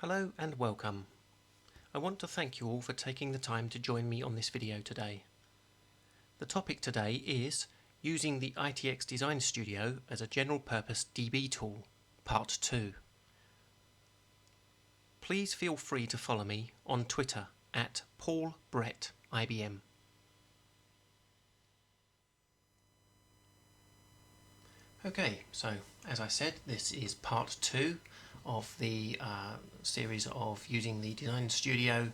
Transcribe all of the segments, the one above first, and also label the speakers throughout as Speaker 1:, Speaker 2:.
Speaker 1: Hello and welcome. I want to thank you all for taking the time to join me on this video today. The topic today is using the ITX Design Studio as a general purpose DB tool, Part 2. Please feel free to follow me on Twitter at PaulBrettIBM. Okay, so as I said, this is Part 2 of the series of using the Design Studio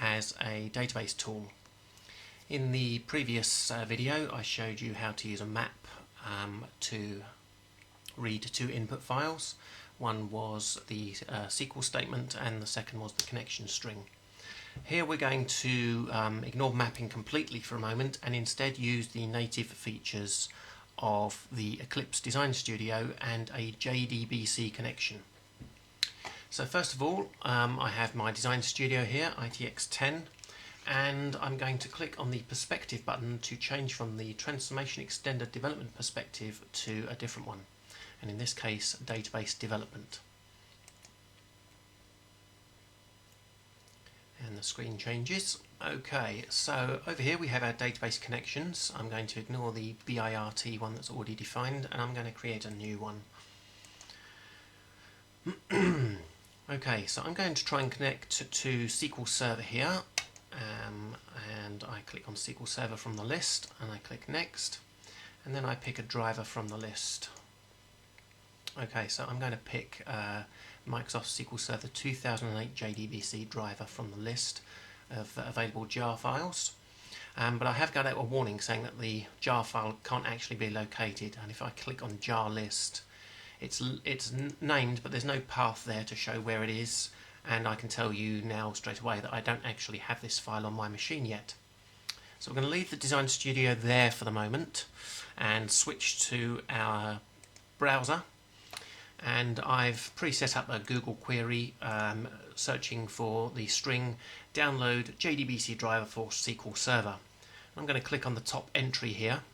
Speaker 1: as a database tool. In the previous video I showed you how to use a map to read two input files. One was the SQL statement and the second was the connection string. Here we're going to ignore mapping completely for a moment and instead use the native features of the Eclipse Design Studio and a JDBC connection. So first of all, I have my Design Studio here, ITX 10, and I'm going to click on the perspective button to change from the Transformation Extended Development perspective to a different one, and in this case, Database Development. And the screen changes. Okay, so over here we have our database connections. I'm going to ignore the BIRT one that's already defined, and I'm going to create a new one. Okay, so I'm going to try and connect to SQL Server here, and I click on SQL Server from the list, and I click Next, and then I pick a driver from the list. Okay, so I'm going to pick Microsoft SQL Server 2008 JDBC driver from the list of available jar files, but I have got out a warning saying that the jar file can't actually be located, and if I click on jar list, it's named but there's no path there to show where it is, and I can tell you now straight away that I don't actually have this file on my machine yet. So we're going to leave the Design Studio there for the moment and switch to our browser. And I've pre-set up a Google query searching for the string download JDBC driver for SQL Server. I'm going to click on the top entry here,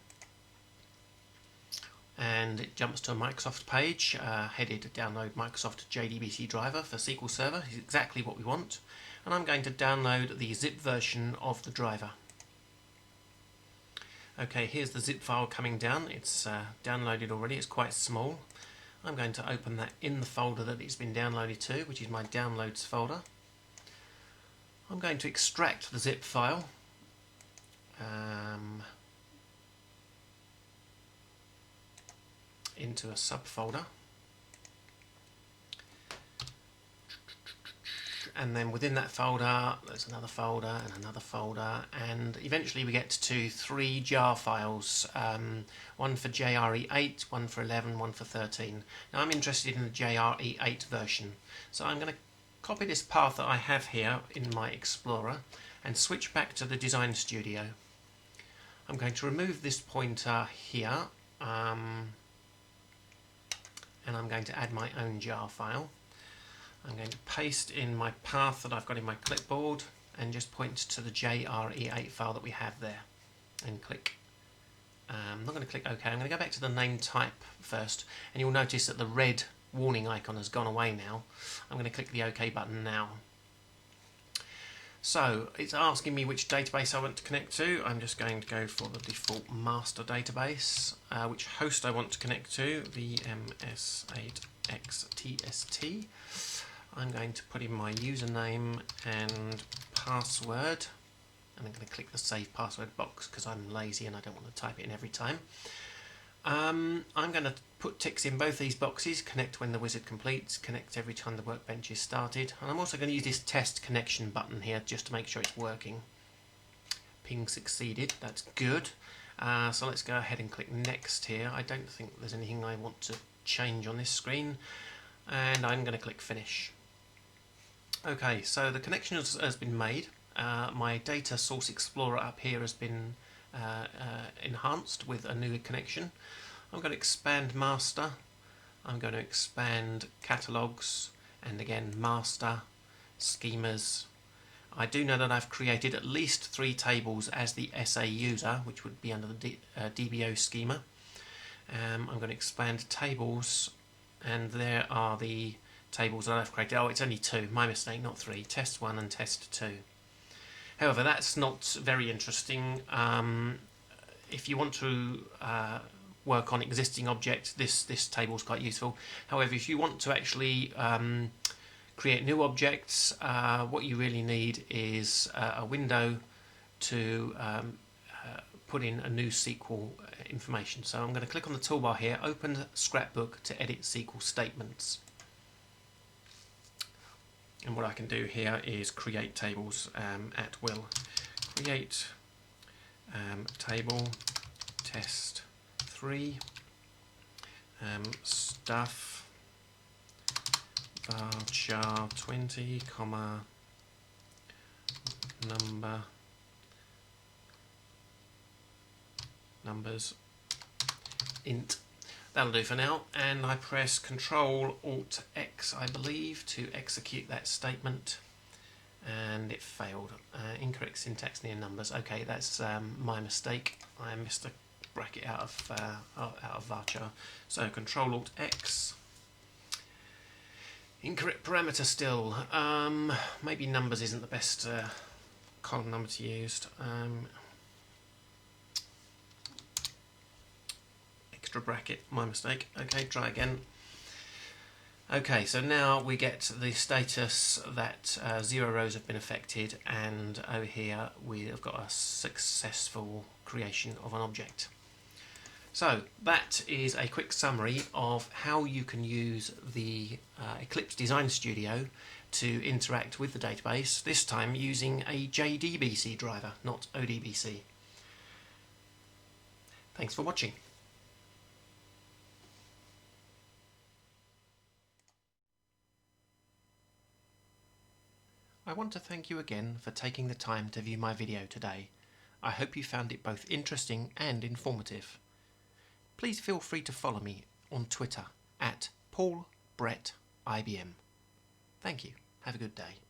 Speaker 1: and it jumps to a Microsoft page headed download Microsoft JDBC driver for SQL Server. It's exactly what we want, and I'm going to download the zip version of the driver. Okay, here's the zip file coming down. It's downloaded already. It's quite small. I'm going to open that in the folder that it's been downloaded to, which is my downloads folder. I'm going to extract the zip file into a subfolder, and then within that folder there's another folder and another folder, and eventually we get to 3 jar files, one for JRE8, one for 11, one for 13. Now I'm interested in the JRE8 version, so I'm going to copy this path that I have here in my Explorer and switch back to the Design Studio. I'm going to remove this pointer here, and I'm going to add my own jar file. I'm going to paste in my path that I've got in my clipboard and just point to the JRE8 file that we have there and click. I'm not going to click OK. I'm going to go back to the name type first, and you'll notice that the red warning icon has gone away now. I'm going to click the OK button now. So it's asking me which database I want to connect to. I'm just going to go for the default master database. Which host I want to connect to, VMS8XTST. I'm going to put in my username and password, and I'm going to click the save password box because I'm lazy and I don't want to type it in every time. I'm going to put ticks in both these boxes: connect when the wizard completes, connect every time the workbench is started, and I'm also going to use this test connection button here just to make sure it's working. Ping succeeded, that's good. So let's go ahead and click next here. I don't think there's anything I want to change on this screen, and I'm going to click finish. Okay, so the connection has been made. My data source explorer up here has been enhanced with a new connection. I'm going to expand master, I'm going to expand catalogs, and again master, schemas. I do know that I've created at least 3 tables as the SA user, which would be under the DBO schema. I'm going to expand tables, and there are the tables that I've created. Oh, it's only 2. My mistake, not 3. Test 1 and test 2. However, that's not very interesting. If you want to work on existing objects, this table is quite useful. However, if you want to actually create new objects, what you really need is a window to put in a new SQL information. So I'm going to click on the toolbar here, open Scrapbook to edit SQL statements. And what I can do here is create tables at will. Create table test 3 stuff varchar 20 comma numbers int. That'll do for now, and I press Control Alt X, I believe, to execute that statement, and it failed. Incorrect syntax near numbers. Okay, that's my mistake. I missed a bracket out of varchar. So Control Alt X. Incorrect parameter still. Maybe numbers isn't the best column number to use. Extra bracket, my mistake. Okay, try again. Okay, so now we get the status that 0 rows have been affected, and over here we have got a successful creation of an object. So that is a quick summary of how you can use the Eclipse Design Studio to interact with the database, this time using a JDBC driver, not ODBC. Thanks for watching. I want to thank you again for taking the time to view my video today. I hope you found it both interesting and informative. Please feel free to follow me on Twitter at PaulBrettIBM. Thank you. Have a good day.